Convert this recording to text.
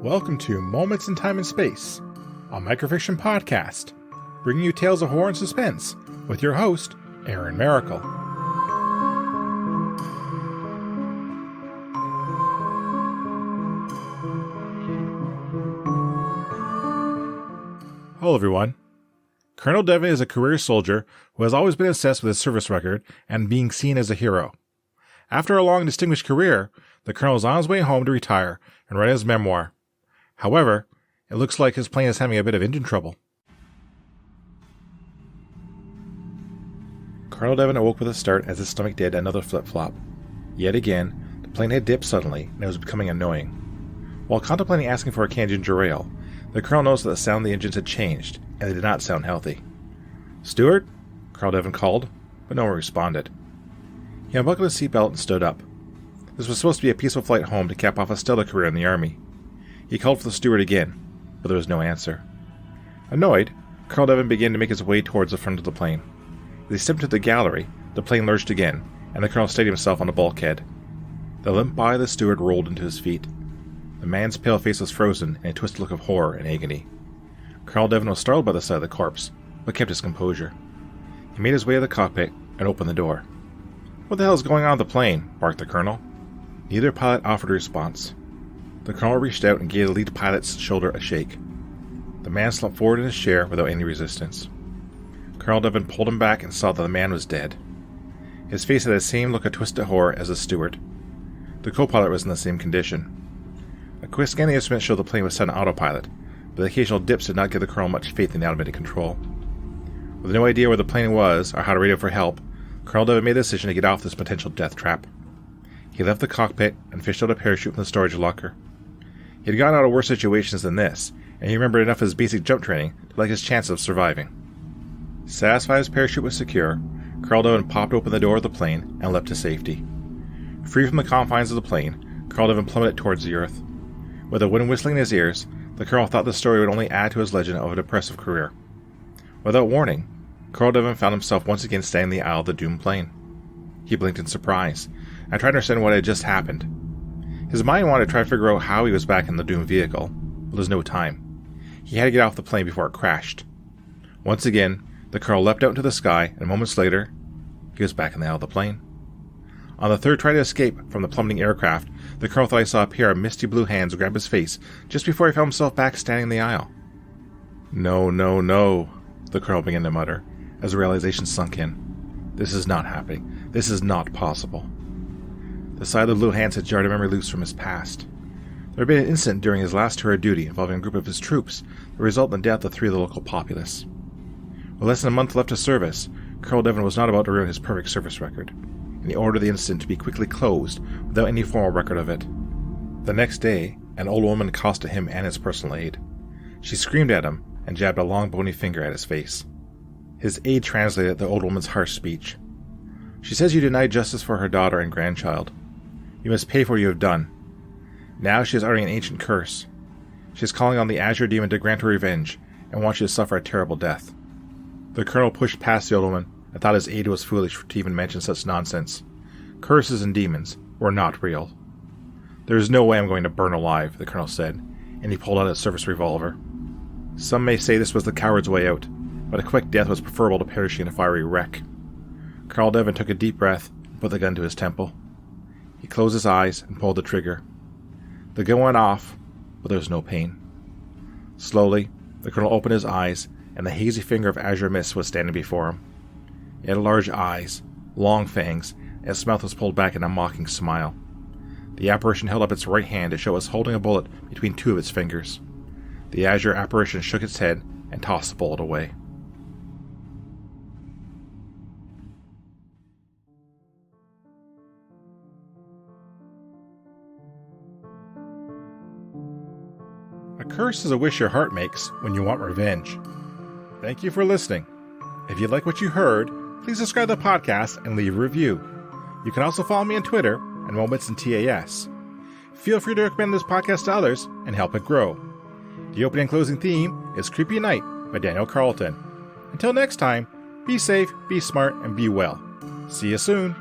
Welcome to Moments in Time and Space, a microfiction podcast, bringing you tales of horror and suspense with your host, Aaron Maracle. Hello everyone. Colonel Devon is a career soldier who has always been obsessed with his service record and being seen as a hero. After a long and distinguished career, the colonel is on his way home to retire and write his memoir. However, it looks like his plane is having a bit of engine trouble. Colonel Devon awoke with a start as his stomach did another flip-flop. Yet again, the plane had dipped suddenly, and it was becoming annoying. While contemplating asking for a canned ginger ale, the colonel noticed that the sound of the engines had changed, and they did not sound healthy. "Steward?" Colonel Devon called, but no one responded. He unbuckled his seatbelt and stood up. This was supposed to be a peaceful flight home to cap off a stellar career in the Army. He called for the steward again, but there was no answer. Annoyed, Colonel Devon began to make his way towards the front of the plane. As he stepped into the gallery, the plane lurched again, and the colonel steadied himself on the bulkhead. The limp body of the steward rolled into his feet. The man's pale face was frozen in a twisted look of horror and agony. Colonel Devon was startled by the sight of the corpse, but kept his composure. He made his way to the cockpit and opened the door. "What the hell is going on with the plane?" barked the colonel. Neither pilot offered a response. The colonel reached out and gave the lead pilot's shoulder a shake. The man slumped forward in his chair without any resistance. Colonel Devon pulled him back and saw that the man was dead. His face had the same look of twisted horror as the steward. The co-pilot was in the same condition. A quick scan of the instrument showed the plane was set on autopilot, but the occasional dips did not give the colonel much faith in the automated control. With no idea where the plane was or how to radio for help, Colonel Devon made the decision to get off this potential death trap. He left the cockpit and fished out a parachute from the storage locker. He had gotten out of worse situations than this, and he remembered enough of his basic jump training to like his chances of surviving. Satisfied his parachute was secure, Colonel Devon popped open the door of the plane and leapt to safety. Free from the confines of the plane, Colonel Devon plummeted towards the earth. With the wind whistling in his ears, the colonel thought the story would only add to his legend of a depressive career. Without warning, Colonel Devon found himself once again standing in the aisle of the doomed plane. He blinked in surprise, and tried to understand what had just happened. His mind wanted to try to figure out how he was back in the doomed vehicle, but there was no time. He had to get off the plane before it crashed. Once again, the colonel leapt out into the sky, and moments later, he was back in the aisle of the plane. On the third try to escape from the plummeting aircraft, the colonel thought he saw a pair of misty blue hands grab his face just before he found himself back standing in the aisle. "No, no, no," the colonel began to mutter, as the realization sunk in. "This is not happening. This is not possible." The sight of the blue hands had jarred a memory loose from his past. There had been an incident during his last tour of duty involving a group of his troops that resulted in the death of 3 of the local populace. With less than a month left of service, Colonel Devon was not about to ruin his perfect service record, and he ordered the incident to be quickly closed without any formal record of it. The next day, an old woman accosted him and his personal aide. She screamed at him and jabbed a long bony finger at his face. His aide translated the old woman's harsh speech. "She says you denied justice for her daughter and grandchild. You must pay for what you have done. Now she is uttering an ancient curse. She is calling on the Azure demon to grant her revenge, and wants you to suffer a terrible death." The colonel pushed past the old woman and thought his aide was foolish to even mention such nonsense. Curses and demons were not real. "There is no way I'm going to burn alive," the colonel said, and he pulled out his service revolver. Some may say this was the coward's way out, but a quick death was preferable to perishing in a fiery wreck. Colonel Devon took a deep breath and put the gun to his temple. He closed his eyes and pulled the trigger. The gun went off, but there was no pain. Slowly, the colonel opened his eyes, and the hazy finger of azure mist was standing before him. It had large eyes, long fangs, and its mouth was pulled back in a mocking smile. The apparition held up its right hand to show it was holding a bullet between 2 of its fingers. The azure apparition shook its head and tossed the bullet away. A curse is a wish your heart makes when you want revenge. Thank you for listening. If you like what you heard, please subscribe to the podcast and leave a review. You can also follow me on Twitter at Moments in TAS. Feel free to recommend this podcast to others and help it grow. The opening and closing theme is Creepy Night by Daniel Carlton. Until next time, be safe, be smart, and be well. See you soon.